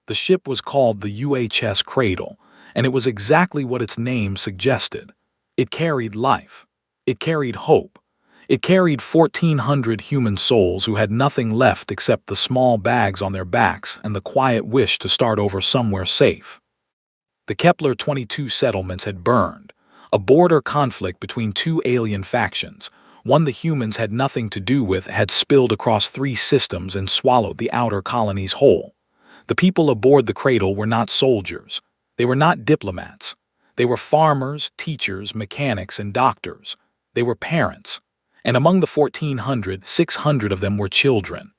The ship was called the UHS Cradle, and it was exactly what its name suggested. It carried life. It carried hope. It carried 1,400 human souls who had nothing left except the small bags on their backs and the quiet wish to start over somewhere safe. The Kepler-22 settlements had burned, a border conflict between two alien factions. One the humans had nothing to do with had spilled across 3 systems and swallowed the outer colonies whole. The people aboard the Cradle were not soldiers. They were not diplomats. They were farmers, teachers, mechanics, and doctors. They were parents. And among the 1,400, 600 of them were children.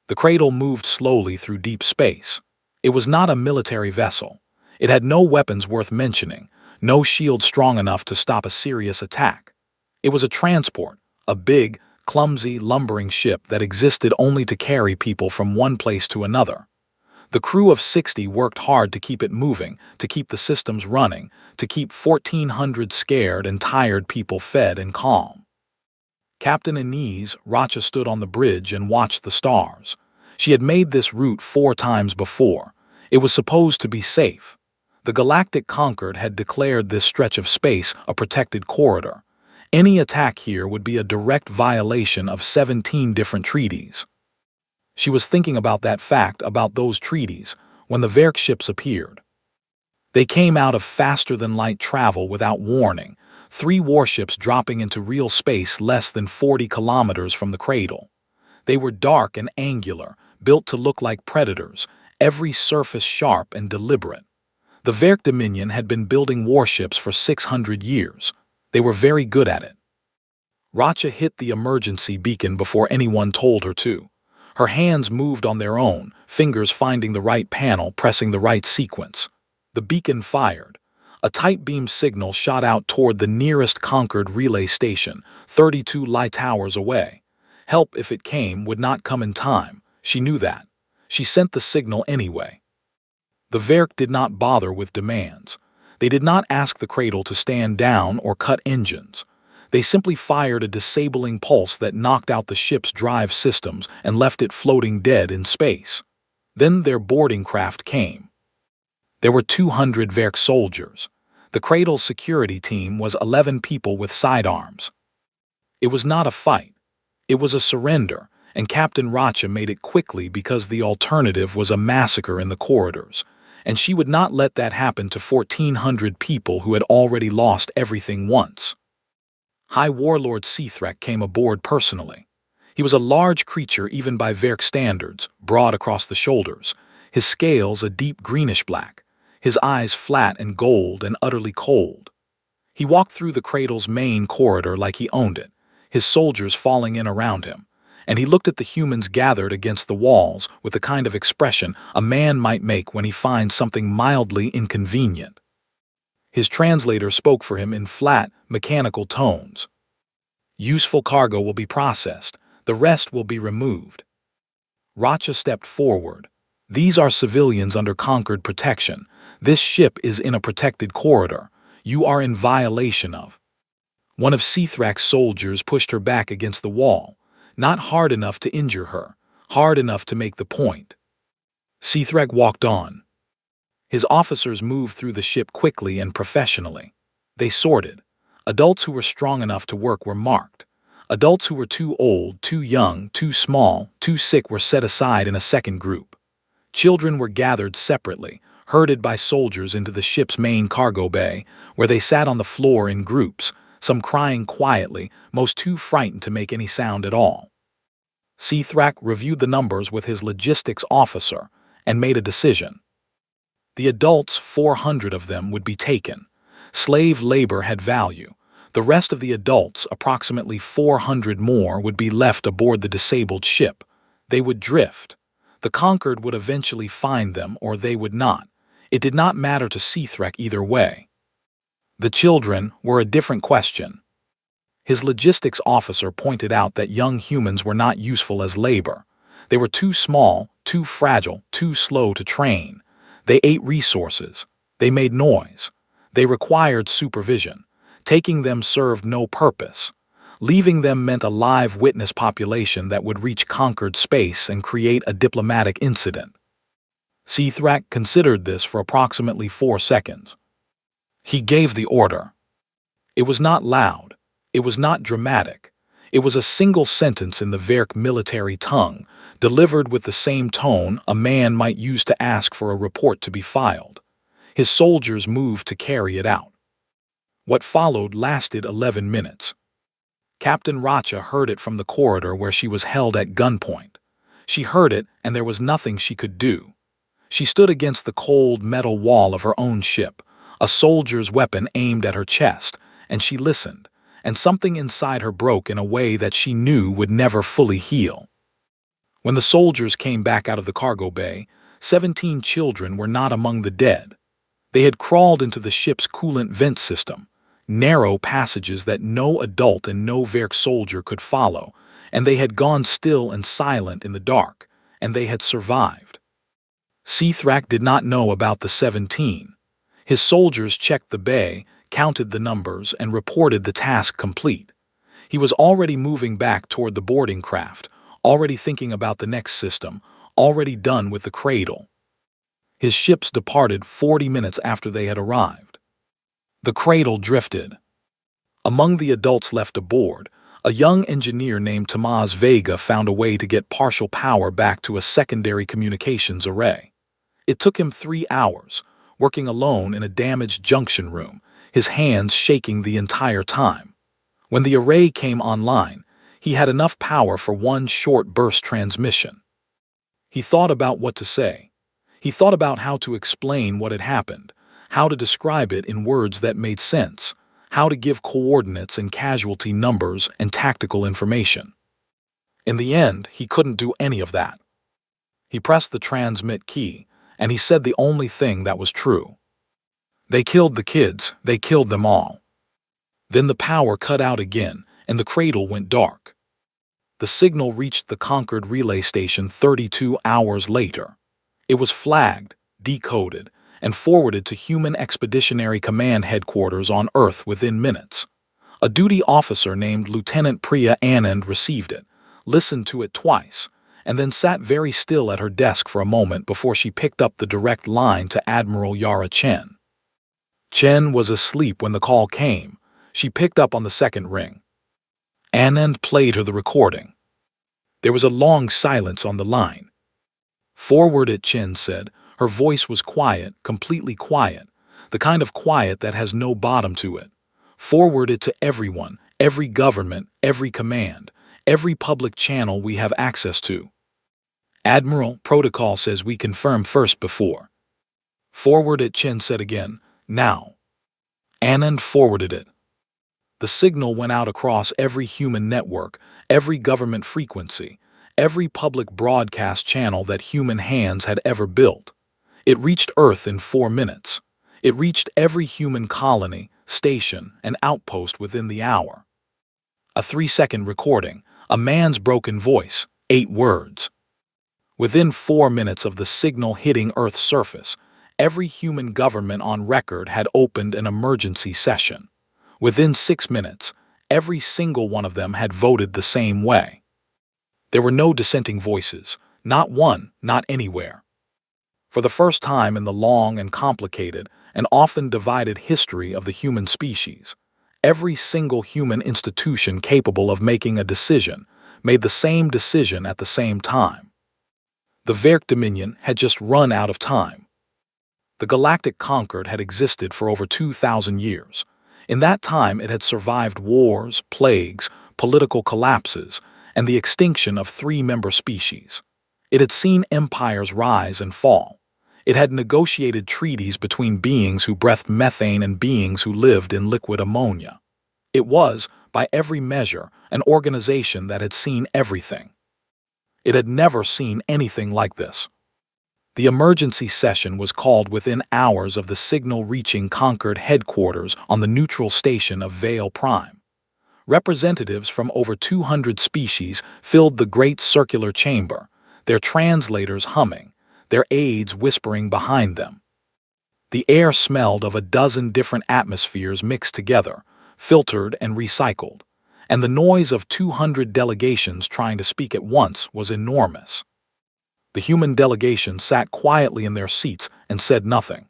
The Cradle moved slowly through deep space. It was not a military vessel. It had no weapons worth mentioning, no shield strong enough to stop a serious attack. It was a transport, a big, clumsy, lumbering ship that existed only to carry people from one place to another. The crew of 60 worked hard to keep it moving, to keep the systems running, to keep 1,400 scared and tired people fed and calm. Captain Inez Racha stood on the bridge and watched the stars. She had made this route 4 times before. It was supposed to be safe. The Galactic Concord had declared this stretch of space a protected corridor. Any attack here would be a direct violation of 17 different treaties. She was thinking about that fact, about those treaties, when the Verk ships appeared. They came out of faster-than-light travel without warning, 3 warships dropping into real space less than 40 kilometers from the Cradle. They were dark and angular, built to look like predators, every surface sharp and deliberate. The Verk Dominion had been building warships for 600 years. They were very good at it. Racha hit the emergency beacon before anyone told her to. Her hands moved on their own, fingers finding the right panel, pressing the right sequence. The beacon fired. A tight beam signal shot out toward the nearest Concord relay station, 32 light towers away. Help, if it came, would not come in time. She knew that. She sent the signal anyway. The Verk did not bother with demands. They did not ask the Cradle to stand down or cut engines. They simply fired a disabling pulse that knocked out the ship's drive systems and left it floating dead in space. Then their boarding craft came. There were 200 Verk soldiers. The Cradle's security team was 11 people with sidearms. It was not a fight. It was a surrender, and Captain Racha made it quickly because the alternative was a massacre in the corridors, and she would not let that happen to 1,400 people who had already lost everything once. High Warlord Seathrek came aboard personally. He was a large creature even by Verk standards, broad across the shoulders, his scales a deep greenish-black, his eyes flat and gold and utterly cold. He walked through the Cradle's main corridor like he owned it, his soldiers falling in around him, and he looked at the humans gathered against the walls with the kind of expression a man might make when he finds something mildly inconvenient. His translator spoke for him in flat, mechanical tones. Useful cargo will be processed. The rest will be removed. Racha stepped forward. These are civilians under Concord protection. This ship is in a protected corridor. You are in violation of. One of Seathrak's soldiers pushed her back against the wall, not hard enough to injure her, hard enough to make the point. Seathrak walked on. His officers moved through the ship quickly and professionally. They sorted. Adults who were strong enough to work were marked. Adults who were too old, too young, too small, too sick were set aside in a second group. Children were gathered separately, herded by soldiers into the ship's main cargo bay, where they sat on the floor in groups, some crying quietly, most too frightened to make any sound at all. Seathrak reviewed the numbers with his logistics officer and made a decision. The adults, 400 of them, would be taken. Slave labor had value. The rest of the adults, approximately 400 more, would be left aboard the disabled ship. They would drift. The Concord would eventually find them, or they would not. It did not matter to Seathrak either way. The children were a different question. His logistics officer pointed out that young humans were not useful as labor. They were too small, too fragile, too slow to train. They ate resources. They made noise. They required supervision. Taking them served no purpose. Leaving them meant a live witness population that would reach Concord space and create a diplomatic incident. Seathrak considered this for approximately 4 seconds. He gave the order. It was not loud. It was not dramatic. It was a single sentence in the Verk military tongue, delivered with the same tone a man might use to ask for a report to be filed. His soldiers moved to carry it out. What followed lasted 11 minutes. Captain Racha heard it from the corridor where she was held at gunpoint. She heard it, and there was nothing she could do. She stood against the cold metal wall of her own ship, a soldier's weapon aimed at her chest, and she listened, and something inside her broke in a way that she knew would never fully heal. When the soldiers came back out of the cargo bay, 17 children were not among the dead. They had crawled into the ship's coolant vent system, narrow passages that no adult and no Verk soldier could follow, and they had gone still and silent in the dark, and they had survived. Seathrak did not know about the 17. His soldiers checked the bay, counted the numbers, and reported the task complete. He was already moving back toward the boarding craft, already thinking about the next system, already done with the cradle. His ships departed 40 minutes after they had arrived. The cradle drifted. Among the adults left aboard, a young engineer named Tomás Vega found a way to get partial power back to a secondary communications array. It took him 3 hours, working alone in a damaged junction room, his hands shaking the entire time. When the array came online, he had enough power for one short burst transmission. He thought about what to say. He thought about how to explain what had happened, how to describe it in words that made sense, how to give coordinates and casualty numbers and tactical information. In the end, he couldn't do any of that. He pressed the transmit key, and he said the only thing that was true. They killed the kids, they killed them all. Then the power cut out again, and the cradle went dark. The signal reached the conquered relay station 32 hours later. It was flagged, decoded, and forwarded to Human Expeditionary Command headquarters on Earth within minutes. A duty officer named Lieutenant Priya Anand received it, listened to it twice, and then sat very still at her desk for a moment before she picked up the direct line to Admiral Yara Chen. Chen was asleep when the call came. She picked up on the second ring. Anand played her the recording. There was a long silence on the line. "Forward it," Chen said. Her voice was quiet, completely quiet, the kind of quiet that has no bottom to it. "Forward it to everyone, every government, every command, every public channel we have access to." "Admiral, protocol says we confirm first before." "Forward it," Chen said again. "Now." Anand forwarded it. The signal went out across every human network, every government frequency, every public broadcast channel that human hands had ever built. It reached Earth in 4 minutes. It reached every human colony, station, and outpost within the hour. A 3-second recording, a man's broken voice, 8 words. Within 4 minutes of the signal hitting Earth's surface, every human government on record had opened an emergency session. Within 6 minutes, every single one of them had voted the same way. There were no dissenting voices, not one, not anywhere. For the first time in the long and complicated and often divided history of the human species, every single human institution capable of making a decision made the same decision at the same time. The Verk Dominion had just run out of time. The Galactic Concord had existed for over 2,000 years. In that time, it had survived wars, plagues, political collapses, and the extinction of 3 member species. It had seen empires rise and fall. It had negotiated treaties between beings who breathed methane and beings who lived in liquid ammonia. It was, by every measure, an organization that had seen everything. It had never seen anything like this. The emergency session was called within hours of the signal reaching Concord headquarters on the neutral station of Vale Prime. Representatives from over 200 species filled the great circular chamber, their translators humming, their aides whispering behind them. The air smelled of a dozen different atmospheres mixed together, filtered and recycled, and the noise of 200 delegations trying to speak at once was enormous. The human delegation sat quietly in their seats and said nothing.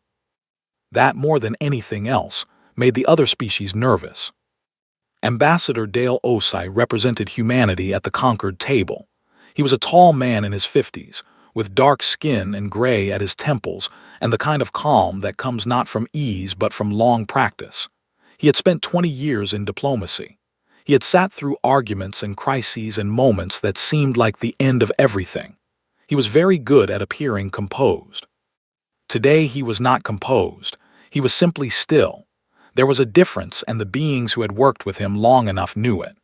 That, more than anything else, made the other species nervous. Ambassador Dale Osai represented humanity at the conquered table. He was a tall man in his 50s, with dark skin and gray at his temples and the kind of calm that comes not from ease but from long practice. He had spent 20 years in diplomacy. He had sat through arguments and crises and moments that seemed like the end of everything. He was very good at appearing composed. Today he was not composed. He was simply still. There was a difference, and the beings who had worked with him long enough knew it.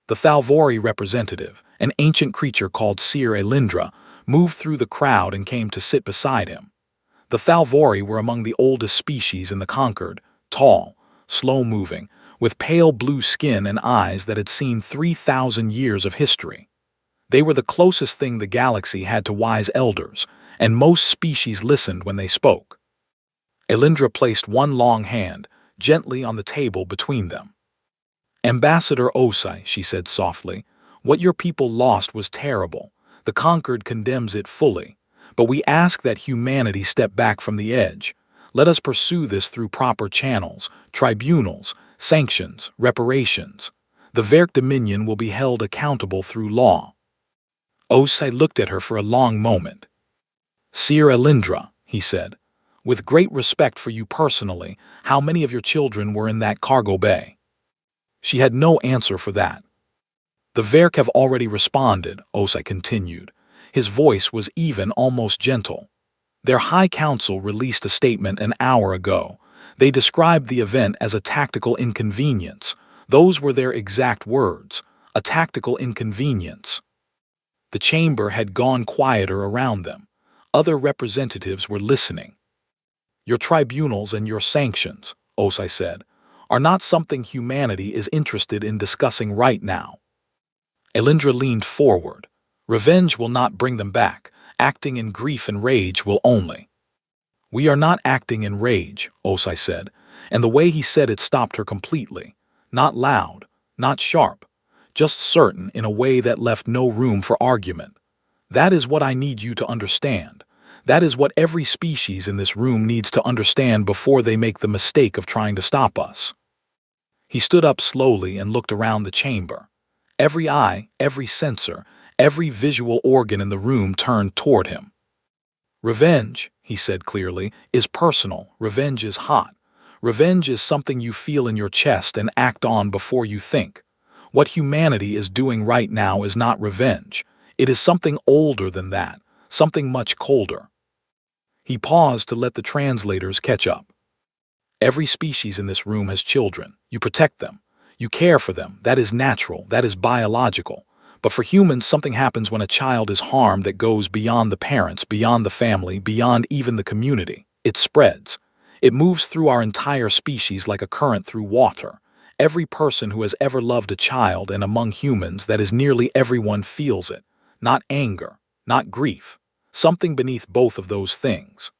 The Thalvori representative, an ancient creature called Seer Elindra, moved through the crowd and came to sit beside him. The Thalvori were among the oldest species in the conquered, tall, slow-moving, with pale blue skin and eyes that had seen 3,000 years of history. They were the closest thing the galaxy had to wise elders, and most species listened when they spoke. Elindra placed one long hand gently on the table between them. "Ambassador Osai," she said softly, "what your people lost was terrible. The conquered condemns it fully. But we ask that humanity step back from the edge. Let us pursue this through proper channels, tribunals, sanctions, reparations. The Verk Dominion will be held accountable through law." Osai looked at her for a long moment. "Seer Elindra," he said, "with great respect for you personally, how many of your children were in that cargo bay?" She had no answer for that. "The Verk have already responded," Osai continued. His voice was even, almost gentle. "Their High Council released a statement an hour ago. They described the event as a tactical inconvenience. Those were their exact words, a tactical inconvenience." The chamber had gone quieter around them. Other representatives were listening. "Your tribunals and your sanctions," Osai said, "are not something humanity is interested in discussing right now." Elindra leaned forward. "Revenge will not bring them back. Acting in grief and rage will only." "We are not acting in rage," Osai said, and the way he said it stopped her completely. Not loud, not sharp, just certain in a way that left no room for argument. "That is what I need you to understand. That is what every species in this room needs to understand before they make the mistake of trying to stop us." He stood up slowly and looked around the chamber. Every eye, every sensor, every visual organ in the room turned toward him. "Revenge," he said clearly, "is personal. Revenge is hot. Revenge is something you feel in your chest and act on before you think. What humanity is doing right now is not revenge. It is something older than that, something much colder." He paused to let the translators catch up. "Every species in this room has children. You protect them. You care for them. That is natural. That is biological. But for humans, something happens when a child is harmed that goes beyond the parents, beyond the family, beyond even the community. It spreads. It moves through our entire species like a current through water. Every person who has ever loved a child, and among humans, that is nearly everyone, feels it. Not anger, not grief. Something beneath both of those things.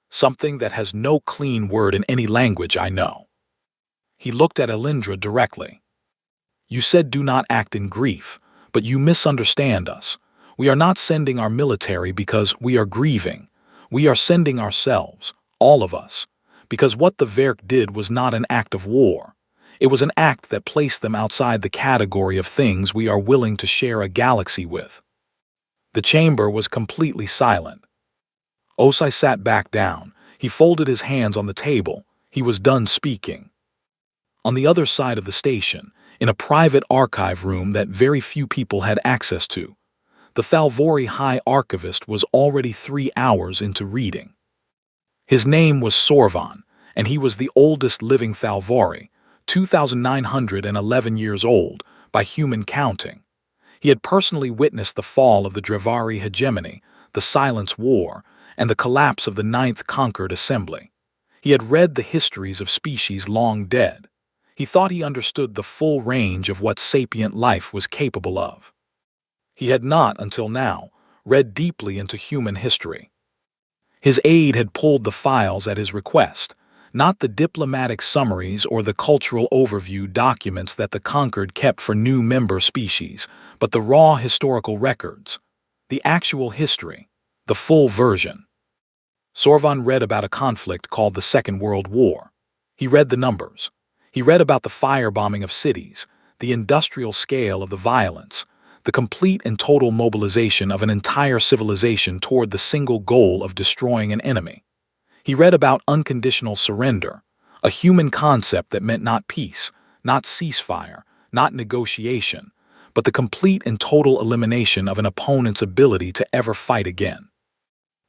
Something that has no clean word in any language I know." He looked at Elindra directly. "You said do not act in grief, but you misunderstand us. We are not sending our military because we are grieving. We are sending ourselves, all of us, because what the Verk did was not an act of war. It was an act that placed them outside the category of things we are willing to share a galaxy with." The chamber was completely silent. Osai sat back down. He folded his hands on the table. He was done speaking. On the other side of the station, in a private archive room that very few people had access to, the Thalvori High Archivist was already 3 hours into reading. His name was Sorvan, and he was the oldest living Thalvori, 2,911 years old, by human counting. He had personally witnessed the fall of the Dravari hegemony, the Silence War, and the collapse of the Ninth Conquered Assembly. He had read the histories of species long dead. He thought he understood the full range of what sapient life was capable of. He had not, until now, read deeply into human history. His aide had pulled the files at his request, not the diplomatic summaries or the cultural overview documents that the conquered kept for new member species, but the raw historical records. The actual history. The full version. Sorvan read about a conflict called the Second World War. He read the numbers. He read about the firebombing of cities, the industrial scale of the violence, the complete and total mobilization of an entire civilization toward the single goal of destroying an enemy. He read about unconditional surrender, a human concept that meant not peace, not ceasefire, not negotiation, but the complete and total elimination of an opponent's ability to ever fight again.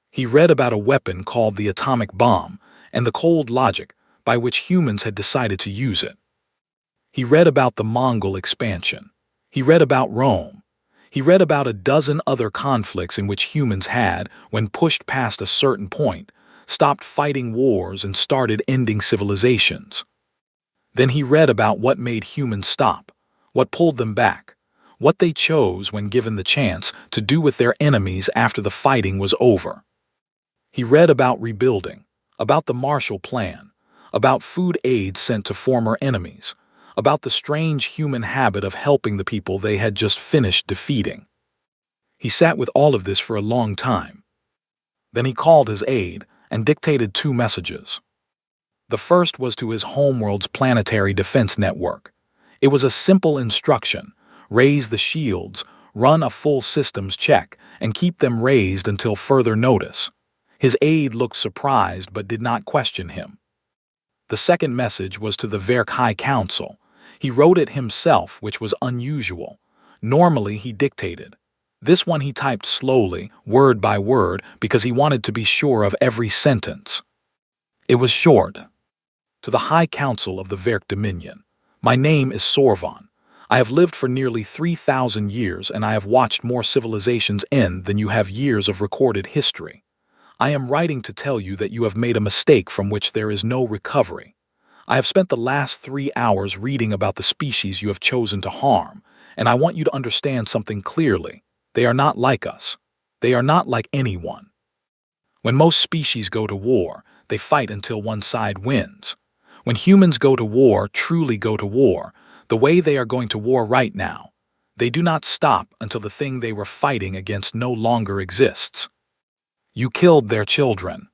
He read about a weapon called the atomic bomb and the cold logic by which humans had decided to use it. He read about the Mongol expansion. He read about Rome. He read about a dozen other conflicts in which humans had, when pushed past a certain point, stopped fighting wars and started ending civilizations. Then he read about what made humans stop, what pulled them back, what they chose when given the chance to do with their enemies after the fighting was over. He read about rebuilding, about the Marshall Plan, about food aid sent to former enemies, about the strange human habit of helping the people they had just finished defeating. He sat with all of this for a long time. Then he called his aide and dictated 2 messages. The first was to his homeworld's planetary defense network. It was a simple instruction: raise the shields, run a full systems check, and keep them raised until further notice. His aide looked surprised but did not question him. The second message was to the Werk High Council. He wrote it himself, which was unusual. Normally he dictated. This one he typed slowly, word by word, because he wanted to be sure of every sentence. It was short. To the High Council of the Werk Dominion. My name is Sorvan. I have lived for nearly 3,000 years, and I have watched more civilizations end than you have years of recorded history. I am writing to tell you that you have made a mistake from which there is no recovery. I have spent the last 3 hours reading about the species you have chosen to harm, and I want you to understand something clearly. They are not like us. They are not like anyone. When most species go to war, they fight until one side wins. When humans go to war, truly go to war, the way they are going to war right now, they do not stop until the thing they were fighting against no longer exists. You killed their children.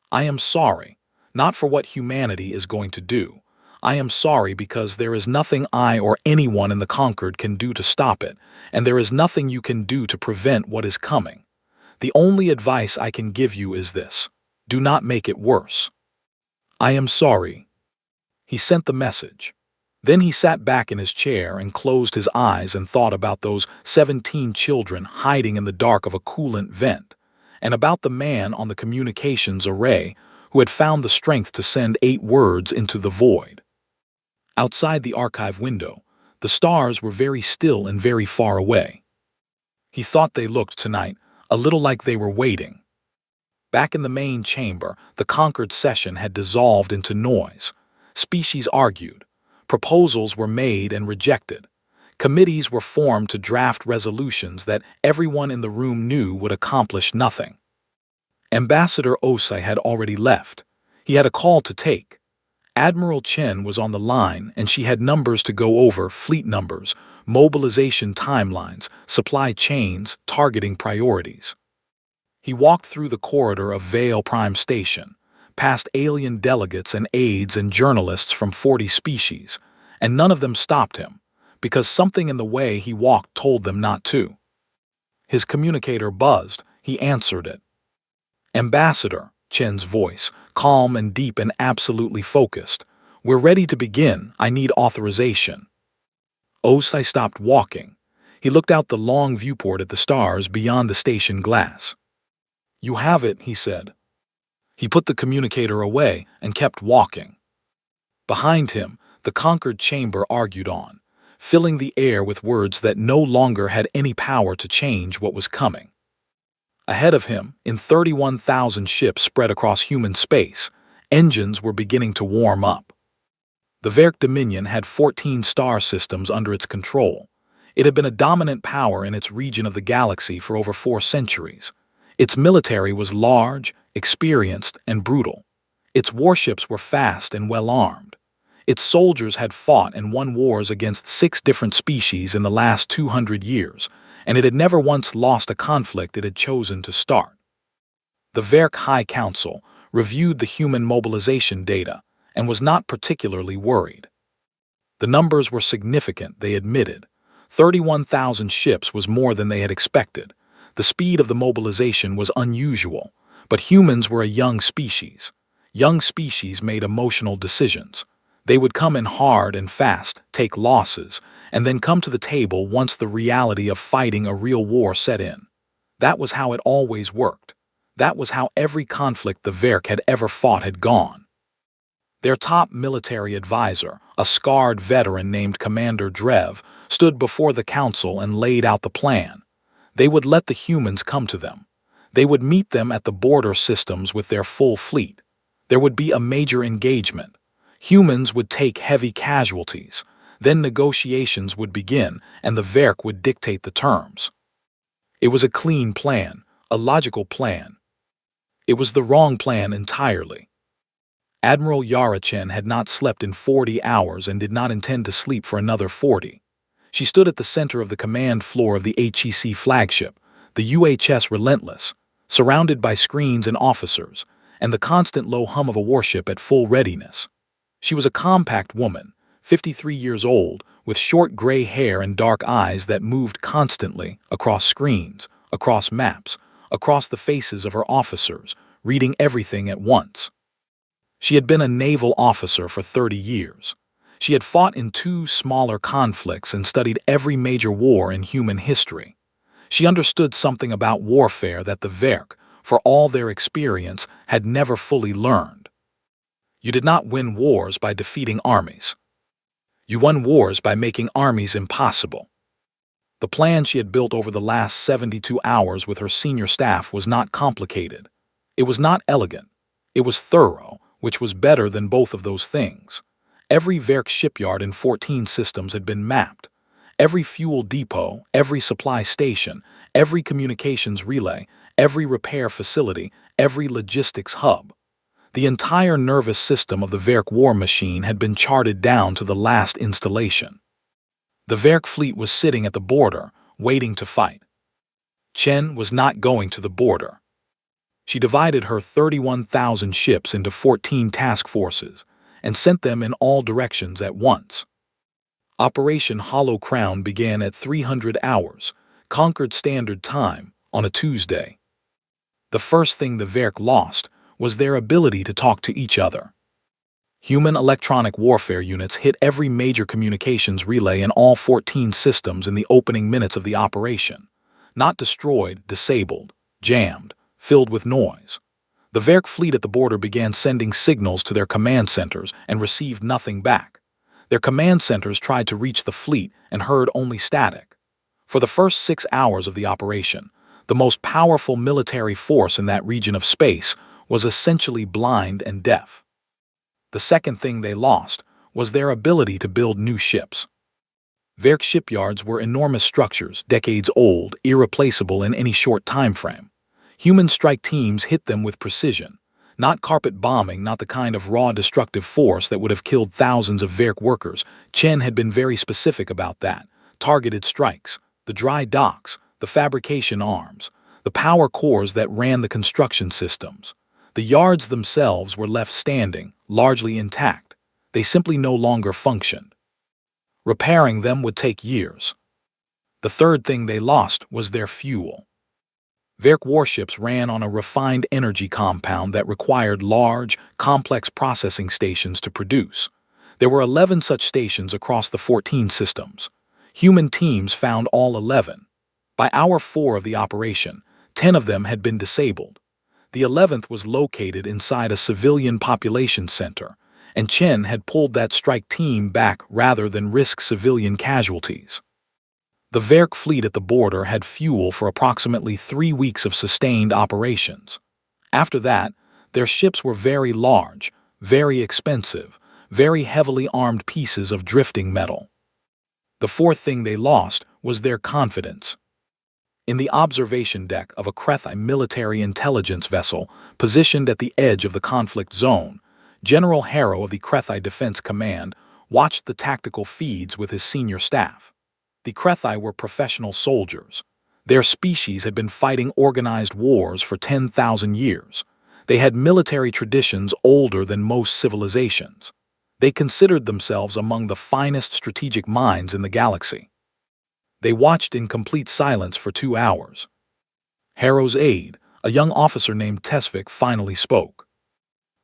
I am sorry, not for what humanity is going to do. I am sorry because there is nothing I or anyone in the conquered can do to stop it, and there is nothing you can do to prevent what is coming. The only advice I can give you is this: do not make it worse. I am sorry. He sent the message. Then he sat back in his chair and closed his eyes and thought about those 17 children hiding in the dark of a coolant vent, and about the man on the communications array who had found the strength to send 8 words into the void. Outside the archive window, the stars were very still and very far away. He thought they looked tonight a little like they were waiting. Back in the main chamber, the conquered session had dissolved into noise. Species argued. Proposals were made and rejected. Committees were formed to draft resolutions that everyone in the room knew would accomplish nothing. Ambassador Osei had already left. He had a call to take. Admiral Chen was on the line, and she had numbers to go over: fleet numbers, mobilization timelines, supply chains, targeting priorities. He walked through the corridor of Vale Prime Station, past alien delegates and aides and journalists from 40 species, and none of them stopped him, because something in the way he walked told them not to. His communicator buzzed. He answered it. Ambassador, Chen's voice, calm and deep and absolutely focused. We're ready to begin. I need authorization. Osei stopped walking. He looked out the long viewport at the stars beyond the station glass. You have it, he said. He put the communicator away and kept walking. Behind him, the conquered chamber argued on, filling the air with words that no longer had any power to change what was coming. Ahead of him, in 31,000 ships spread across human space, engines were beginning to warm up. The Werk Dominion had 14 star systems under its control. It had been a dominant power in its region of the galaxy for over 4 centuries. Its military was large, experienced, and brutal. Its warships were fast and well-armed. Its soldiers had fought and won wars against 6 different species in the last 200 years, and it had never once lost a conflict it had chosen to start. The Werk High Council reviewed the human mobilization data and was not particularly worried. The numbers were significant, they admitted. 31,000 ships was more than they had expected. The speed of the mobilization was unusual, but humans were a young species. Young species made emotional decisions. They would come in hard and fast, take losses, and then come to the table once the reality of fighting a real war set in. That was how it always worked. That was how every conflict the Werk had ever fought had gone. Their top military advisor, a scarred veteran named Commander Drev, stood before the council and laid out the plan. They would let the humans come to them. They would meet them at the border systems with their full fleet. There would be a major engagement. Humans would take heavy casualties. Then negotiations would begin, and the Werk would dictate the terms. It was a clean plan, a logical plan. It was the wrong plan entirely. Admiral Yarachen had not slept in 40 hours and did not intend to sleep for another 40. She stood at the center of the command floor of the HEC flagship, the UHS Relentless, surrounded by screens and officers, and the constant low hum of a warship at full readiness. She was a compact woman, 53 years old, with short gray hair and dark eyes that moved constantly across screens, across maps, across the faces of her officers, reading everything at once. She had been a naval officer for 30 years. She had fought in 2 smaller conflicts and studied every major war in human history. She understood something about warfare that the Werk, for all their experience, had never fully learned. You did not win wars by defeating armies. You won wars by making armies impossible. The plan she had built over the last 72 hours with her senior staff was not complicated. It was not elegant. It was thorough, which was better than both of those things. Every Werk shipyard in 14 systems had been mapped. Every fuel depot, every supply station, every communications relay, every repair facility, every logistics hub. The entire nervous system of the Werk war machine had been charted down to the last installation. The Werk fleet was sitting at the border, waiting to fight. Chen was not going to the border. She divided her 31,000 ships into 14 task forces and sent them in all directions at once. Operation Hollow Crown began at 300 hours, Concord Standard Time, on a Tuesday. The first thing the Werk lost was their ability to talk to each other. Human electronic warfare units hit every major communications relay in all 14 systems in the opening minutes of the operation. Not destroyed, disabled, jammed, filled with noise. The Werk fleet at the border began sending signals to their command centers and received nothing back. Their command centers tried to reach the fleet and heard only static. For the first 6 hours of the operation, the most powerful military force in that region of space was essentially blind and deaf. The second thing they lost was their ability to build new ships. Werk shipyards were enormous structures, decades old, irreplaceable in any short time frame. Human strike teams hit them with precision. Not carpet bombing, not the kind of raw destructive force that would have killed thousands of Werk workers. Chen had been very specific about that. Targeted strikes, the dry docks, the fabrication arms, the power cores that ran the construction systems. The yards themselves were left standing, largely intact. They simply no longer functioned. Repairing them would take years. The third thing they lost was their fuel. Werk warships ran on a refined energy compound that required large, complex processing stations to produce. There were 11 such stations across the 14 systems. Human teams found all 11. By hour 4 of the operation, 10 of them had been disabled. The 11th was located inside a civilian population center, and Chen had pulled that strike team back rather than risk civilian casualties. The Werk fleet at the border had fuel for approximately 3 weeks of sustained operations. After that, their ships were very large, very expensive, very heavily armed pieces of drifting metal. The fourth thing they lost was their confidence. In the observation deck of a Krethi military intelligence vessel positioned at the edge of the conflict zone, General Harrow of the Krethi Defense Command watched the tactical feeds with his senior staff. The Krethi were professional soldiers. Their species had been fighting organized wars for 10,000 years. They had military traditions older than most civilizations. They considered themselves among the finest strategic minds in the galaxy. They watched in complete silence for 2 hours. Harrow's aide, a young officer named Tesvik, finally spoke.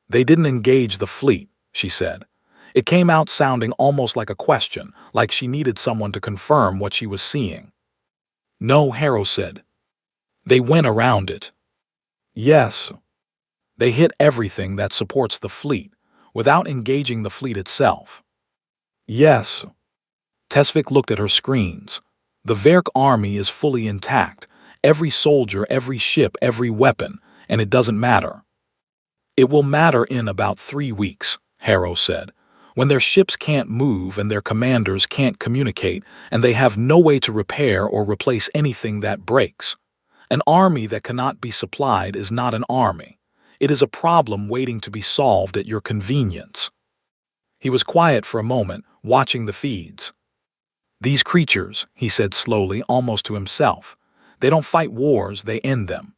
"They didn't engage the fleet," she said. It came out sounding almost like a question, like she needed someone to confirm what she was seeing. "No," Harrow said. "They went around it." "Yes. They hit everything that supports the fleet, without engaging the fleet itself." "Yes." Tesvik looked at her screens. "The Verk army is fully intact. Every soldier, every ship, every weapon, and it doesn't matter." "It will matter in about 3 weeks," Harrow said, "when their ships can't move and their commanders can't communicate and they have no way to repair or replace anything that breaks. An army that cannot be supplied is not an army. It is a problem waiting to be solved at your convenience." He was quiet for a moment, watching the feeds. "These creatures," he said slowly, almost to himself, "they don't fight wars, they end them."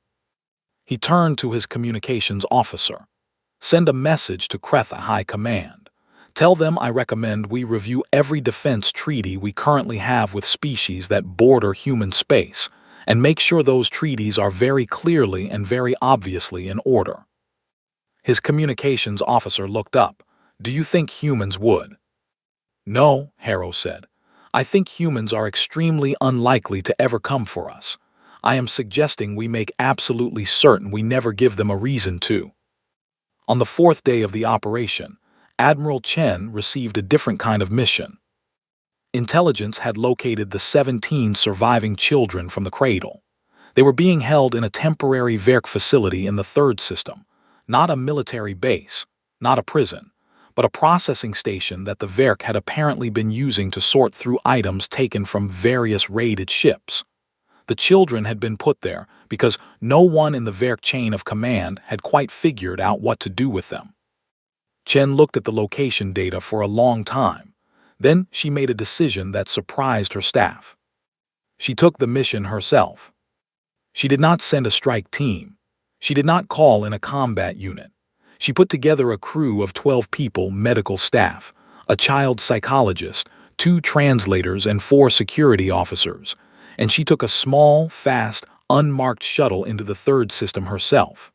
He turned to his communications officer. "Send a message to Kretha High Command. Tell them I recommend we review every defense treaty we currently have with species that border human space, and make sure those treaties are very clearly and very obviously in order." His communications officer looked up. "Do you think humans would?" "No," Harrow said. "I think humans are extremely unlikely to ever come for us. I am suggesting we make absolutely certain we never give them a reason to." On the 4th day of the operation, Admiral Chen received a different kind of mission. Intelligence had located the 17 surviving children from the cradle. They were being held in a temporary Verk facility in the 3rd system, not a military base, not a prison, but a processing station that the Verk had apparently been using to sort through items taken from various raided ships. The children had been put there because no one in the Verk chain of command had quite figured out what to do with them. Chen looked at the location data for a long time. Then she made a decision that surprised her staff. She took the mission herself. She did not send a strike team. She did not call in a combat unit. She put together a crew of 12 people, medical staff, a child psychologist, 2 translators, and 4 security officers, and she took a small, fast, unmarked shuttle into the 3rd system herself.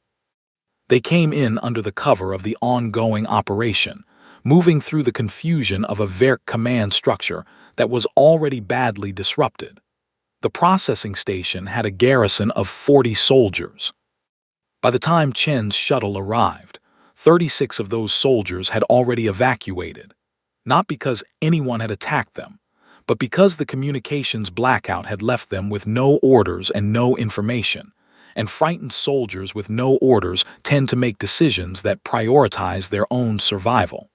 They came in under the cover of the ongoing operation, moving through the confusion of a Verk command structure that was already badly disrupted. The processing station had a garrison of 40 soldiers. By the time Chen's shuttle arrived, 36 of those soldiers had already evacuated, not because anyone had attacked them, but because the communications blackout had left them with no orders and no information, and frightened soldiers with no orders tend to make decisions that prioritize their own survival.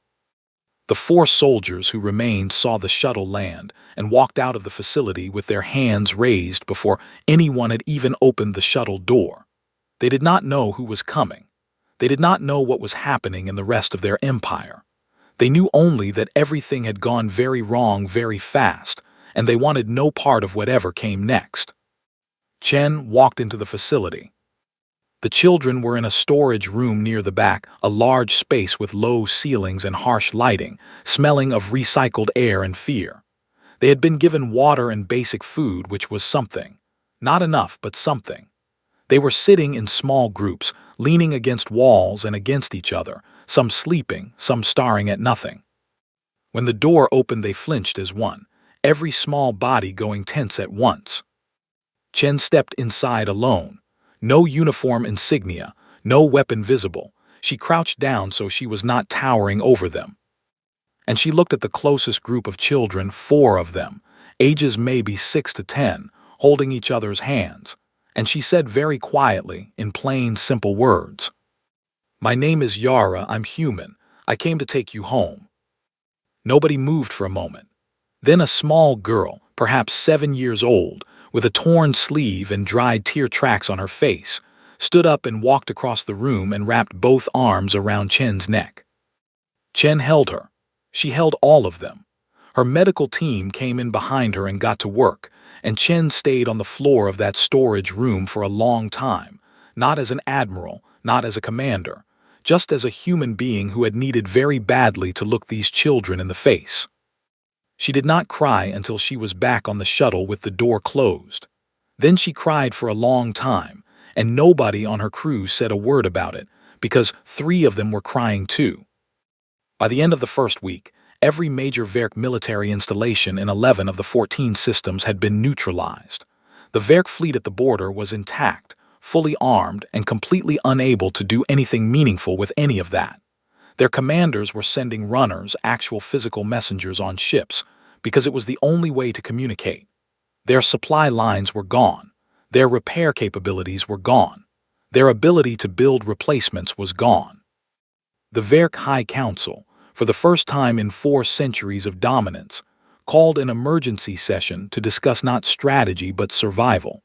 The 4 soldiers who remained saw the shuttle land and walked out of the facility with their hands raised before anyone had even opened the shuttle door. They did not know who was coming. They did not know what was happening in the rest of their empire. They knew only that everything had gone very wrong very fast, and they wanted no part of whatever came next. Chen walked into the facility. The children were in a storage room near the back, a large space with low ceilings and harsh lighting, smelling of recycled air and fear. They had been given water and basic food, which was something. Not enough, but something. They were sitting in small groups, leaning against walls and against each other, some sleeping, some staring at nothing. When the door opened, they flinched as one, every small body going tense at once. Chen stepped inside alone. No uniform insignia, no weapon visible. She crouched down so she was not towering over them. And she looked at the closest group of children, 4 of them, ages maybe 6 to 10, holding each other's hands. And she said very quietly, in plain, simple words, "My name is Yara, I'm human. I came to take you home." Nobody moved for a moment. Then a small girl, perhaps 7 years old, with a torn sleeve and dried tear tracks on her face, stood up and walked across the room and wrapped both arms around Chen's neck. Chen held her. She held all of them. Her medical team came in behind her and got to work, and Chen stayed on the floor of that storage room for a long time, not as an admiral, not as a commander, just as a human being who had needed very badly to look these children in the face. She did not cry until she was back on the shuttle with the door closed. Then she cried for a long time, and nobody on her crew said a word about it, because 3 of them were crying too. By the end of the first week, every major Verk military installation in 11 of the 14 systems had been neutralized. The Verk fleet at the border was intact, fully armed, and completely unable to do anything meaningful with any of that. Their commanders were sending runners, actual physical messengers on ships, because it was the only way to communicate. Their supply lines were gone. Their repair capabilities were gone. Their ability to build replacements was gone. The Verk High Council, for the first time in 4 centuries of dominance, called an emergency session to discuss not strategy but survival.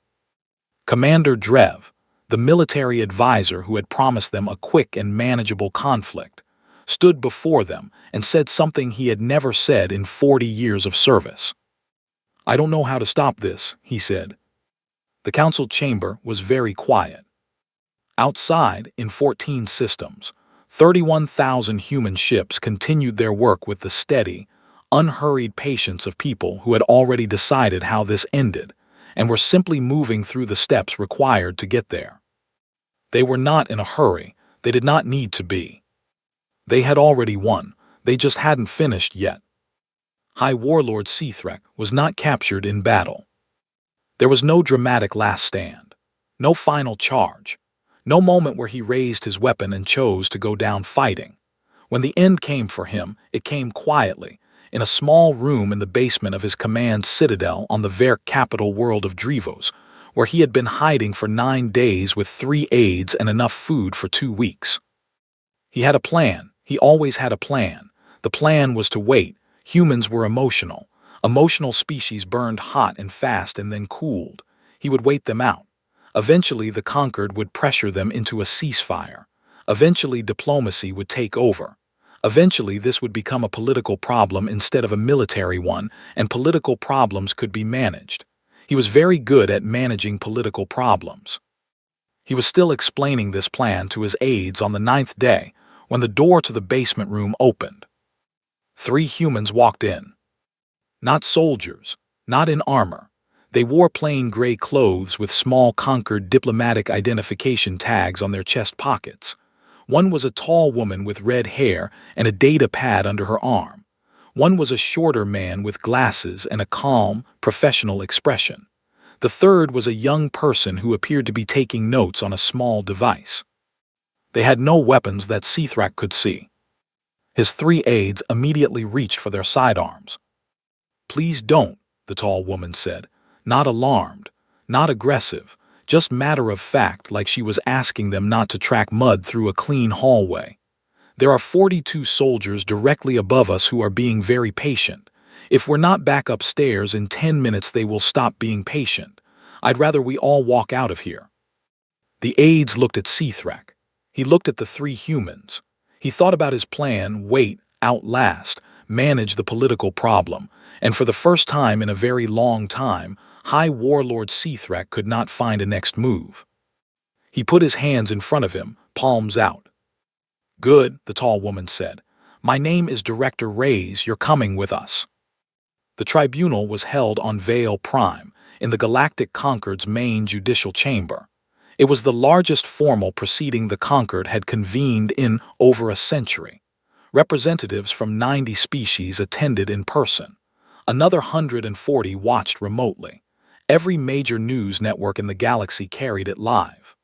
Commander Drev, the military advisor who had promised them a quick and manageable conflict, stood before them and said something he had never said in 40 years of service. "I don't know how to stop this," he said. The council chamber was very quiet. Outside, in 14 systems, 31,000 human ships continued their work with the steady, unhurried patience of people who had already decided how this ended and were simply moving through the steps required to get there. They were not in a hurry. They did not need to be. They had already won. They just hadn't finished yet. High Warlord Seathrek was not captured in battle. There was no dramatic last stand, no final charge, no moment where he raised his weapon and chose to go down fighting. When the end came for him, it came quietly, in a small room in the basement of his command citadel on the Verk capital world of Drevos, where he had been hiding for 9 days with 3 aides and enough food for 2 weeks. He had a plan. He always had a plan. The plan was to wait. Humans were emotional. Emotional species burned hot and fast and then cooled. He would wait them out. Eventually, the conquered would pressure them into a ceasefire. Eventually, diplomacy would take over. Eventually, this would become a political problem instead of a military one, and political problems could be managed. He was very good at managing political problems. He was still explaining this plan to his aides on the 9th day when the door to the basement room opened. 3 humans walked in. Not soldiers, not in armor. They wore plain gray clothes with small conquered diplomatic identification tags on their chest pockets. One was a tall woman with red hair and a data pad under her arm. One was a shorter man with glasses and a calm, professional expression. The third was a young person who appeared to be taking notes on a small device. They had no weapons that Seathrak could see. His 3 aides immediately reached for their sidearms. "Please don't," the tall woman said, not alarmed, not aggressive, just matter of fact, like she was asking them not to track mud through a clean hallway. "There are 42 soldiers directly above us who are being very patient. If we're not back upstairs in 10 minutes, they will stop being patient. I'd rather we all walk out of here." The aides looked at Seathrak. He looked at the 3 humans. He thought about his plan: wait, outlast, manage the political problem, and for the first time in a very long time, High Warlord Seathrak could not find a next move. He put his hands in front of him, palms out. "Good," the tall woman said. "My name is Director Reyes. You're coming with us." The tribunal was held on Vale Prime, in the Galactic Concord's main judicial chamber. It was the largest formal proceeding the Concord had convened in over a century. Representatives from 90 species attended in person. Another 140 watched remotely. Every major news network in the galaxy carried it live.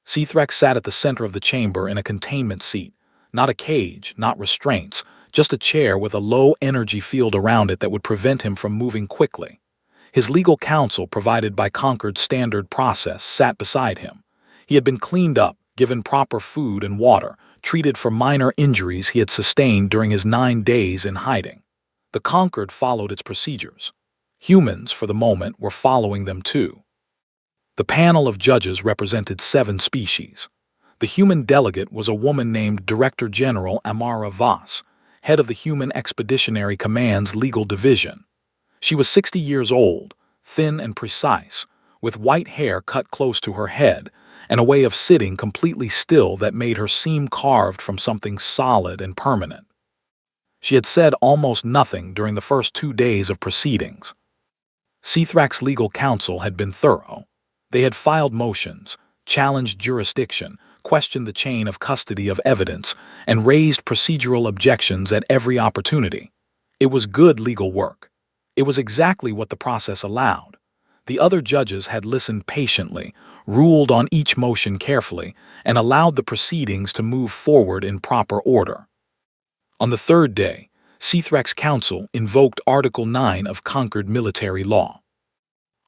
Seathrak sat at the center of the chamber in a containment seat. Not a cage, not restraints, just a chair with a low energy field around it that would prevent him from moving quickly. His legal counsel, provided by Concord's standard process, sat beside him. He had been cleaned up, given proper food and water, treated for minor injuries he had sustained during his 9 days in hiding. The Concord followed its procedures. Humans, for the moment, were following them too. The panel of judges represented 7 species. The human delegate was a woman named Director General Amara Voss, head of the Human Expeditionary Command's legal division. She was 60 years old, thin and precise, with white hair cut close to her head, and a way of sitting completely still that made her seem carved from something solid and permanent. She had said almost nothing during the first 2 days of proceedings. Seathrak's legal counsel had been thorough. They had filed motions, challenged jurisdiction, questioned the chain of custody of evidence, and raised procedural objections at every opportunity. It was good legal work. It was exactly what the process allowed. The other judges had listened patiently, ruled on each motion carefully, and allowed the proceedings to move forward in proper order. On the third day, Seathrak's counsel invoked Article 9 of Concord military law.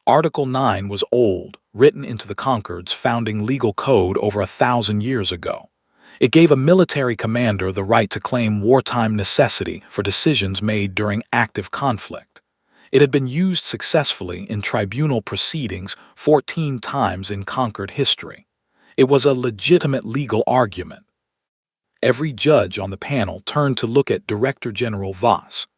Article 9 was old, written into the Concord's founding legal code over 1,000 years ago. It gave a military commander the right to claim wartime necessity for decisions made during active conflict. It had been used successfully in tribunal proceedings 14 times in Concord history. It was a legitimate legal argument. Every judge on the panel turned to look at Director General Voss.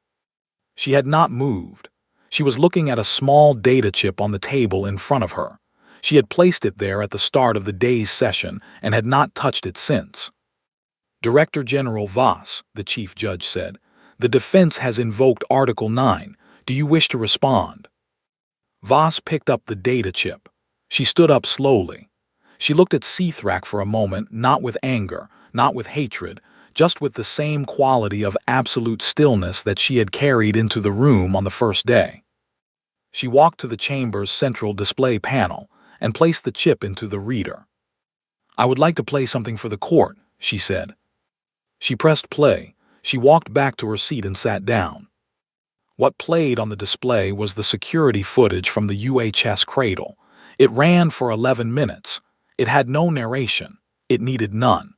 She had not moved. She was looking at a small data chip on the table in front of her. She had placed it there at the start of the day's session and had not touched it since. Director General Voss, the chief judge said, "The defense has invoked Article 9. Do you wish to respond?" Voss picked up the data chip. She stood up slowly. She looked at Seathrak for a moment, not with anger, not with hatred, just with the same quality of absolute stillness that she had carried into the room on the first day. She walked to the chamber's central display panel and placed the chip into the reader. "I would like to play something for the court," she said. She pressed play. She walked back to her seat and sat down. What played on the display was the security footage from the UHS cradle. It ran for 11 minutes. It had no narration. It needed none.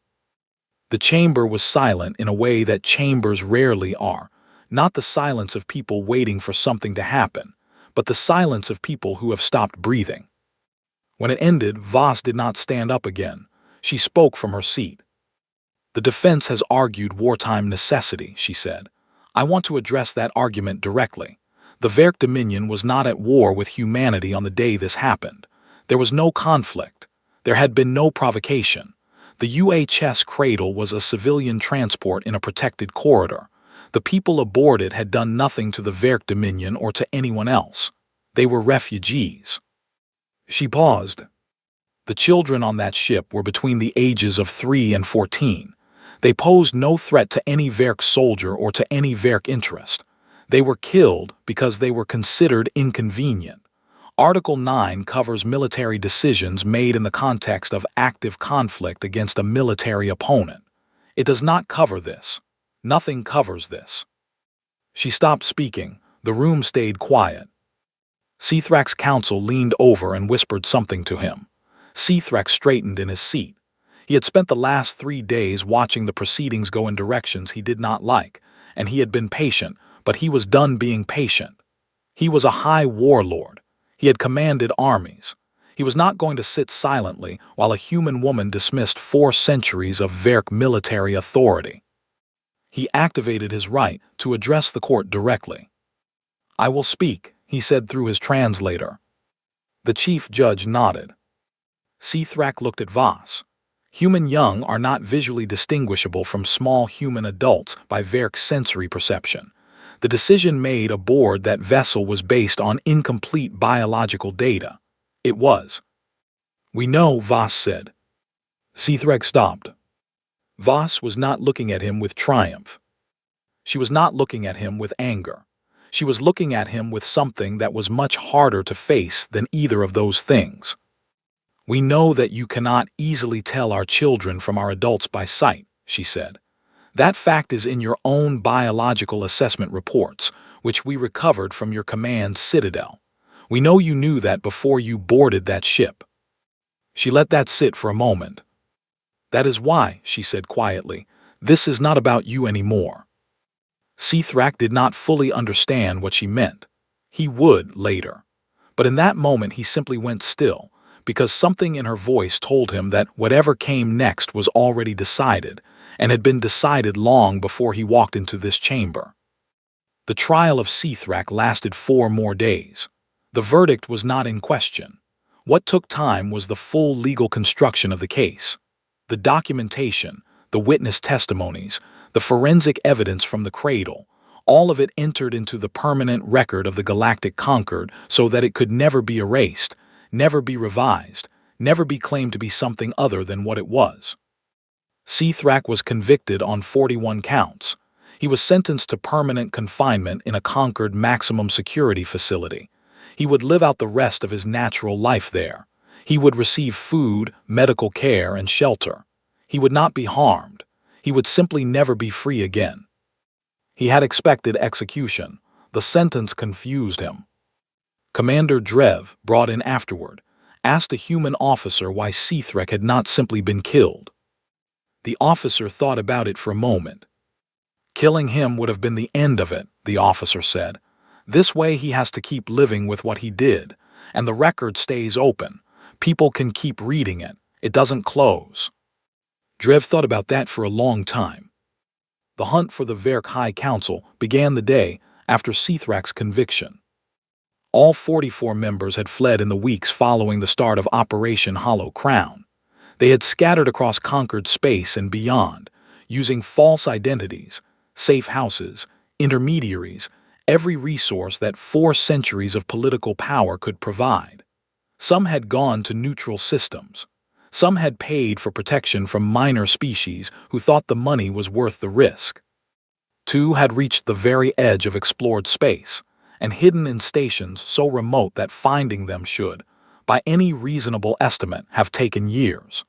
The chamber was silent in a way that chambers rarely are, not the silence of people waiting for something to happen, but the silence of people who have stopped breathing. When it ended, Voss did not stand up again. She spoke from her seat. "The defense has argued wartime necessity," she said. "I want to address that argument directly. The Verk Dominion was not at war with humanity on the day this happened. There was no conflict. There had been no provocation. The UHS cradle was a civilian transport in a protected corridor. The people aboard it had done nothing to the Verk Dominion or to anyone else. They were refugees." She paused. The children on that ship were between the ages of 3 and 14. They posed no threat to any Verk soldier or to any Verk interest. They were killed because they were considered inconvenient. Article 9 covers military decisions made in the context of active conflict against a military opponent. It does not cover this. Nothing covers this. She stopped speaking. The room stayed quiet. Seathrak's counsel leaned over and whispered something to him. Seathrak straightened in his seat. He had spent the last 3 days watching the proceedings go in directions he did not like, and he had been patient, but he was done being patient. He was a high warlord. He had commanded armies. He was not going to sit silently while a human woman dismissed 4 centuries of Verk military authority. He activated his right to address the court directly. "I will speak," he said through his translator. The chief judge nodded. Seathrak looked at Voss. Human young are not visually distinguishable from small human adults by Verk's sensory perception. The decision made aboard that vessel was based on incomplete biological data. It was. "We know," Voss said. Seathrak stopped. Voss was not looking at him with triumph. She was not looking at him with anger. She was looking at him with something that was much harder to face than either of those things. "We know that you cannot easily tell our children from our adults by sight," she said. "That fact is in your own biological assessment reports, which we recovered from your command citadel. We know you knew that before you boarded that ship." She let that sit for a moment. "That is why," she said quietly, "this is not about you anymore." Seathrak did not fully understand what she meant. He would later. But in that moment he simply went still, because something in her voice told him that whatever came next was already decided, and had been decided long before he walked into this chamber. The trial of Sithrak lasted 4 more days. The verdict was not in question. What took time was the full legal construction of the case. The documentation, the witness testimonies, the forensic evidence from the cradle, all of it entered into the permanent record of the Galactic Concord so that it could never be erased, never be revised, never be claimed to be something other than what it was. Sithrak was convicted on 41 counts. He was sentenced to permanent confinement in a Concord maximum security facility. He would live out the rest of his natural life there. He would receive food, medical care, and shelter. He would not be harmed. He would simply never be free again. He had expected execution. The sentence confused him. Commander Drev, brought in afterward, asked a human officer why Sithrak had not simply been killed. The officer thought about it for a moment. Killing him would have been the end of it, the officer said. This way he has to keep living with what he did, and the record stays open. People can keep reading it. It doesn't close. Drev thought about that for a long time. The hunt for the Verk High Council began the day after Sithrak's conviction. All 44 members had fled in the weeks following the start of Operation Hollow Crown. They had scattered across Concord space and beyond, using false identities, safe houses, intermediaries, every resource that 4 centuries of political power could provide. Some had gone to neutral systems. Some had paid for protection from minor species who thought the money was worth the risk. 2 had reached the very edge of explored space and hidden in stations so remote that finding them should, by any reasonable estimate, have taken years.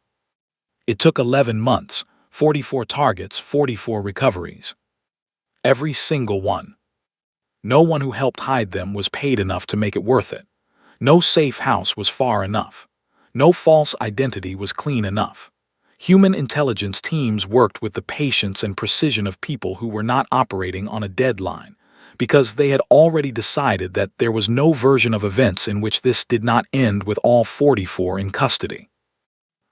It took 11 months, 44 targets, 44 recoveries. Every single one. No one who helped hide them was paid enough to make it worth it. No safe house was far enough. No false identity was clean enough. Human intelligence teams worked with the patience and precision of people who were not operating on a deadline, because they had already decided that there was no version of events in which this did not end with all 44 in custody.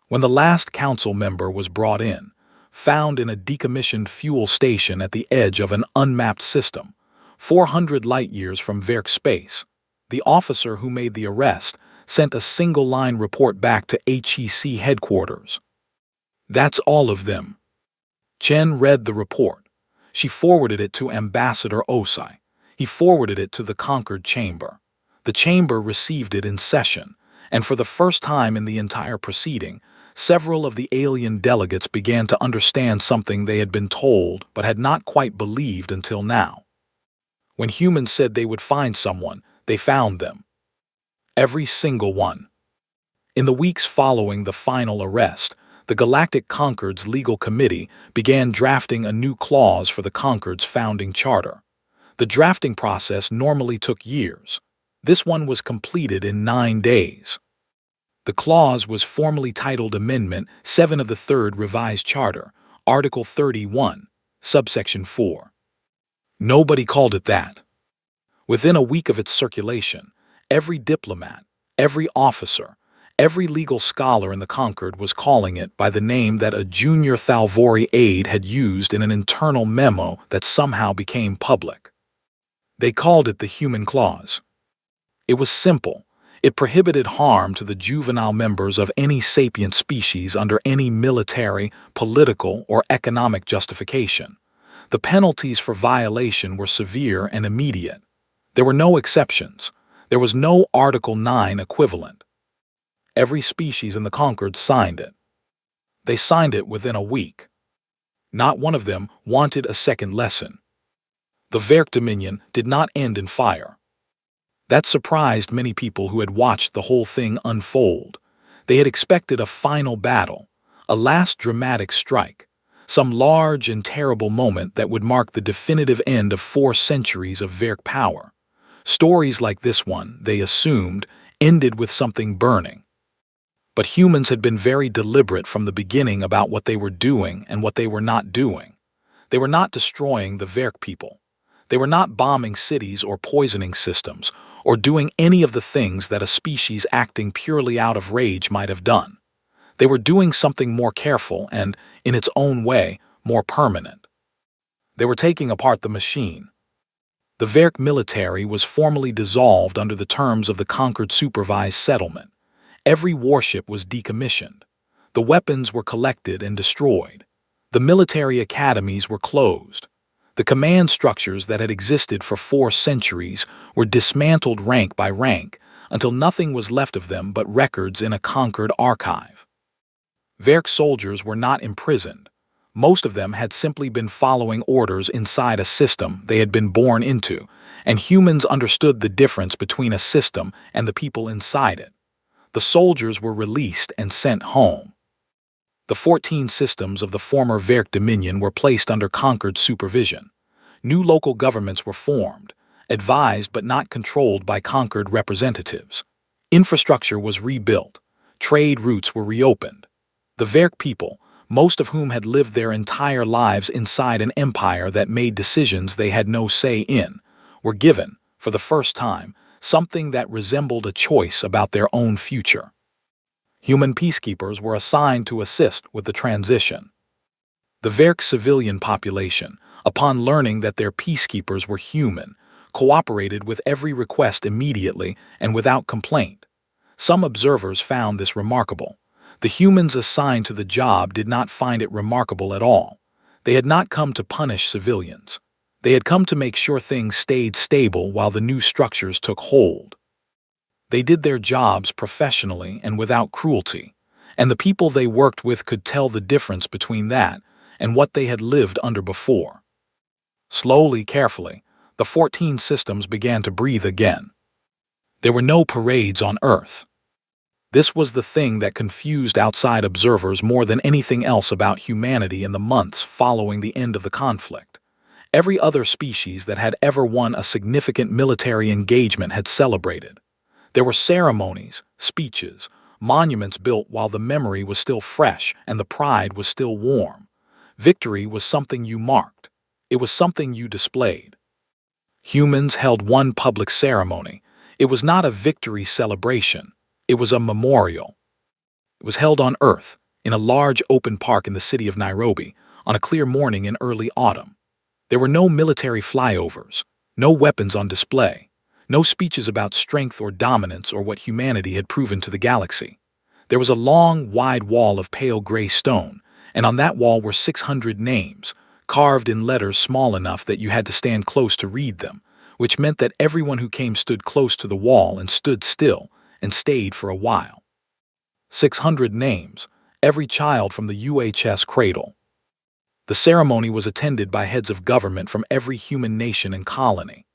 When the last council member was brought in, found in a decommissioned fuel station at the edge of an unmapped system, 400 light-years from Verk space, the officer who made the arrest sent a single-line report back to HEC headquarters. That's all of them. Chen read the report. She forwarded it to Ambassador Osai. He forwarded it to the Concord chamber. The chamber received it in session, and for the first time in the entire proceeding, several of the alien delegates began to understand something they had been told but had not quite believed until now. When humans said they would find someone, they found them. Every single one. In the weeks following the final arrest, the Galactic Concord's legal committee began drafting a new clause for the Concord's founding charter. The drafting process normally took years. This one was completed in 9 days. The clause was formally titled Amendment 7 of the Third Revised Charter, Article 31, Subsection 4. Nobody called it that. Within a week of its circulation, every diplomat, every officer, every legal scholar in the Concord was calling it by the name that a junior Thalvori aide had used in an internal memo that somehow became public. They called it the Human Clause. It was simple. It prohibited harm to the juvenile members of any sapient species under any military, political, or economic justification. The penalties for violation were severe and immediate. There were no exceptions. There was no Article 9 equivalent. Every species in the Concord signed it. They signed it within a week. Not one of them wanted a second lesson. The Verk Dominion did not end in fire. That surprised many people who had watched the whole thing unfold. They had expected a final battle, a last dramatic strike, some large and terrible moment that would mark the definitive end of 4 centuries of Verk power. Stories like this one, they assumed, ended with something burning. But humans had been very deliberate from the beginning about what they were doing and what they were not doing. They were not destroying the Verk people. They were not bombing cities or poisoning systems, or doing any of the things that a species acting purely out of rage might have done. They were doing something more careful and, in its own way, more permanent. They were taking apart the machine. The Verk military was formally dissolved under the terms of the Concord Supervised Settlement. Every warship was decommissioned. The weapons were collected and destroyed. The military academies were closed. The command structures that had existed for 4 centuries were dismantled rank by rank until nothing was left of them but records in a Concord archive. Verk soldiers were not imprisoned. Most of them had simply been following orders inside a system they had been born into, and humans understood the difference between a system and the people inside it. The soldiers were released and sent home. The 14 systems of the former Verk Dominion were placed under Concord's supervision. New local governments were formed, advised but not controlled by Concord representatives. Infrastructure was rebuilt. Trade routes were reopened. The Verk people, most of whom had lived their entire lives inside an empire that made decisions they had no say in, were given, for the first time, something that resembled a choice about their own future. Human peacekeepers were assigned to assist with the transition. The Verk civilian population, upon learning that their peacekeepers were human, cooperated with every request immediately and without complaint. Some observers found this remarkable. The humans assigned to the job did not find it remarkable at all. They had not come to punish civilians. They had come to make sure things stayed stable while the new structures took hold. They did their jobs professionally and without cruelty, and the people they worked with could tell the difference between that and what they had lived under before. Slowly, carefully, the 14 systems began to breathe again. There were no parades on Earth. This was the thing that confused outside observers more than anything else about humanity in the months following the end of the conflict. Every other species that had ever won a significant military engagement had celebrated. There were ceremonies, speeches, monuments built while the memory was still fresh and the pride was still warm. Victory was something you marked. It was something you displayed. Humans held one public ceremony. It was not a victory celebration. It was a memorial. It was held on Earth, in a large open park in the city of Nairobi, on a clear morning in early autumn. There were no military flyovers, no weapons on display, no speeches about strength or dominance or what humanity had proven to the galaxy. There was a long, wide wall of pale gray stone, and on that wall were 600 names, carved in letters small enough that you had to stand close to read them, which meant that everyone who came stood close to the wall and stood still, and stayed for a while. 600 names, every child from the UHS cradle. The ceremony was attended by heads of government from every human nation and colony.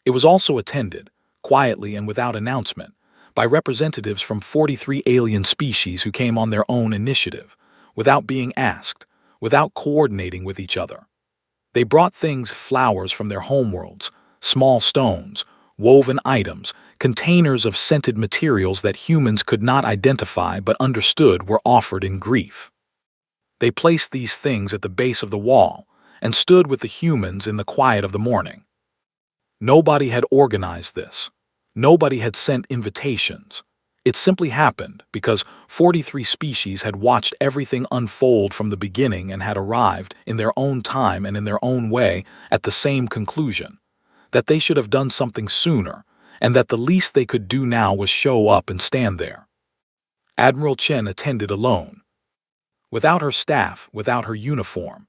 It was also attended, quietly and without announcement, by representatives from 43 alien species who came on their own initiative, without being asked, without coordinating with each other. They brought things, flowers from their homeworlds, small stones, woven items, containers of scented materials that humans could not identify but understood were offered in grief. They placed these things at the base of the wall and stood with the humans in the quiet of the morning. Nobody had organized this. Nobody had sent invitations. It simply happened because 43 species had watched everything unfold from the beginning and had arrived, in their own time and in their own way, at the same conclusion: that they should have done something sooner, and that the least they could do now was show up and stand there. Admiral Chen attended alone. Without her staff, without her uniform.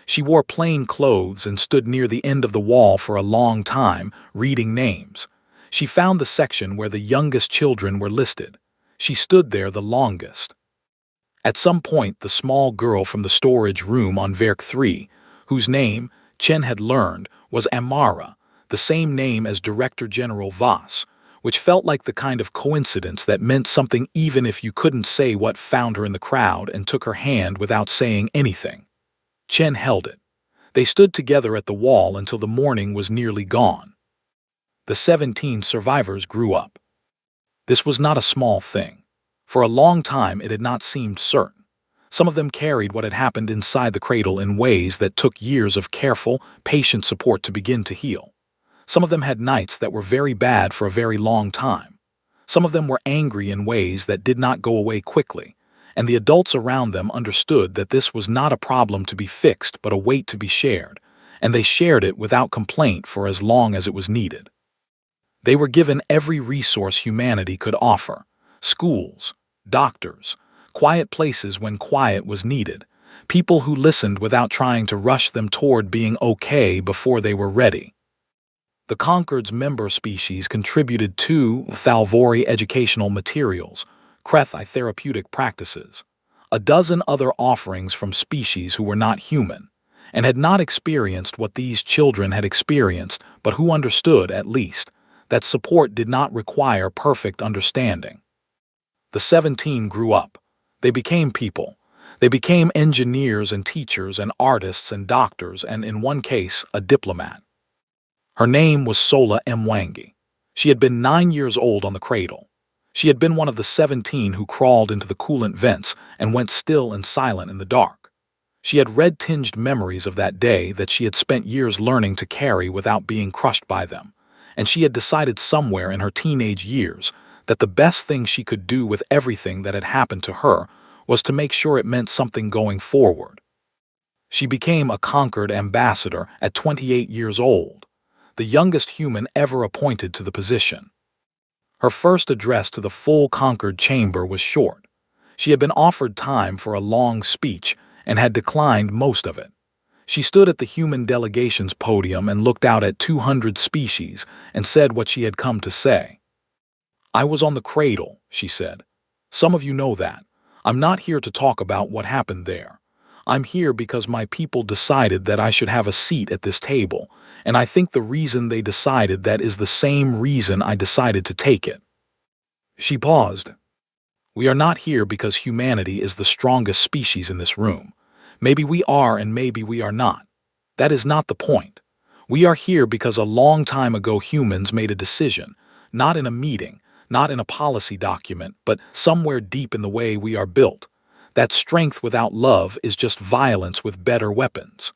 She wore plain clothes and stood near the end of the wall for a long time, reading names. She found the section where the youngest children were listed. She stood there the longest. At some point, the small girl from the storage room on Verk 3, whose name, Chen had learned, was Amara, the same name as Director General Voss, which felt like the kind of coincidence that meant something even if you couldn't say what, found her in the crowd and took her hand without saying anything. Chen held it. They stood together at the wall until the morning was nearly gone. The 17 survivors grew up. This was not a small thing. For a long time it had not seemed certain. Some of them carried what had happened inside the cradle in ways that took years of careful, patient support to begin to heal. Some of them had nights that were very bad for a very long time. Some of them were angry in ways that did not go away quickly, and the adults around them understood that this was not a problem to be fixed but a weight to be shared, and they shared it without complaint for as long as it was needed. They were given every resource humanity could offer: schools, doctors, quiet places when quiet was needed, people who listened without trying to rush them toward being okay before they were ready. The Concord's member species contributed to Thalvori educational materials, Krethi therapeutic practices, a dozen other offerings from species who were not human, and had not experienced what these children had experienced, but who understood, at least, that support did not require perfect understanding. The 17 grew up. They became people. They became engineers and teachers and artists and doctors and, in one case, a diplomat. Her name was Sola Mwangi. She had been 9 years old on the cradle. She had been one of the 17 who crawled into the coolant vents and went still and silent in the dark. She had red-tinged memories of that day that she had spent years learning to carry without being crushed by them, and she had decided somewhere in her teenage years that the best thing she could do with everything that had happened to her was to make sure it meant something going forward. She became a Concord ambassador at 28 years old, the youngest human ever appointed to the position. Her first address to the full Concord chamber was short. She had been offered time for a long speech and had declined most of it. She stood at the human delegation's podium and looked out at 200 species and said what she had come to say. "I was on the cradle," she said. "Some of you know that. I'm not here to talk about what happened there. I'm here because my people decided that I should have a seat at this table, and I think the reason they decided that is the same reason I decided to take it." She paused. "We are not here because humanity is the strongest species in this room. Maybe we are and maybe we are not. That is not the point. We are here because a long time ago humans made a decision, not in a meeting, not in a policy document, but somewhere deep in the way we are built. That strength without love is just violence with better weapons.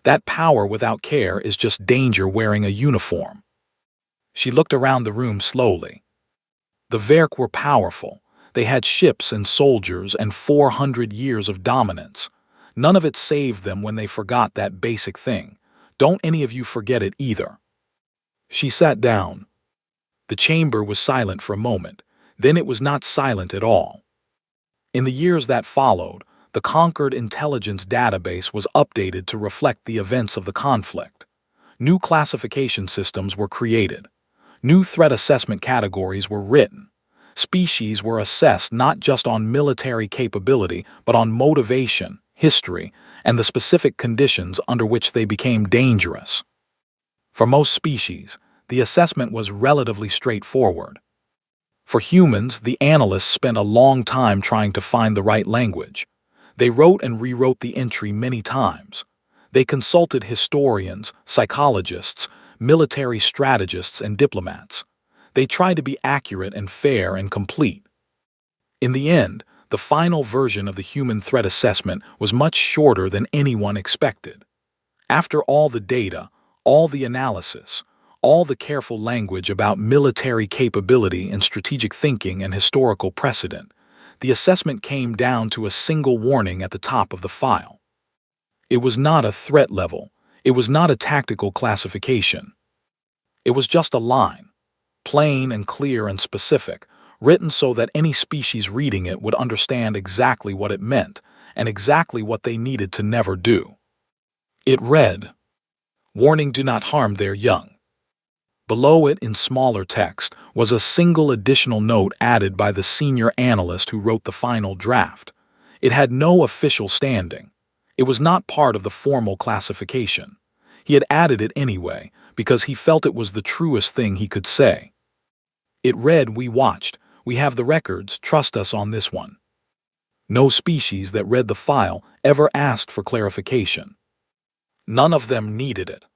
That power without care is just danger wearing a uniform." She looked around the room slowly. The Verk were powerful. They had ships and soldiers and 400 years of dominance. None of it saved them when they forgot that basic thing. Don't any of you forget it either. She sat down. The chamber was silent for a moment. Then it was not silent at all. In the years that followed, the Concord intelligence database was updated to reflect the events of the conflict. New classification systems were created. New threat assessment categories were written. Species were assessed not just on military capability, but on motivation, history, and the specific conditions under which they became dangerous. For most species, the assessment was relatively straightforward. For humans, the analysts spent a long time trying to find the right language. They wrote and rewrote the entry many times. They consulted historians, psychologists, military strategists, and diplomats. They tried to be accurate and fair and complete. In the end, the final version of the human threat assessment was much shorter than anyone expected. After all the data, all the analysis, all the careful language about military capability and strategic thinking and historical precedent, the assessment came down to a single warning at the top of the file. It was not a threat level. It was not a tactical classification. It was just a line, plain and clear and specific, written so that any species reading it would understand exactly what it meant and exactly what they needed to never do. It read, "Warning, do not harm their young." Below it, in smaller text, was a single additional note added by the senior analyst who wrote the final draft. It had no official standing. It was not part of the formal classification. He had added it anyway, because he felt it was the truest thing he could say. It read, "We watched. We have the records. Trust us on this one." No species that read the file ever asked for clarification. None of them needed it.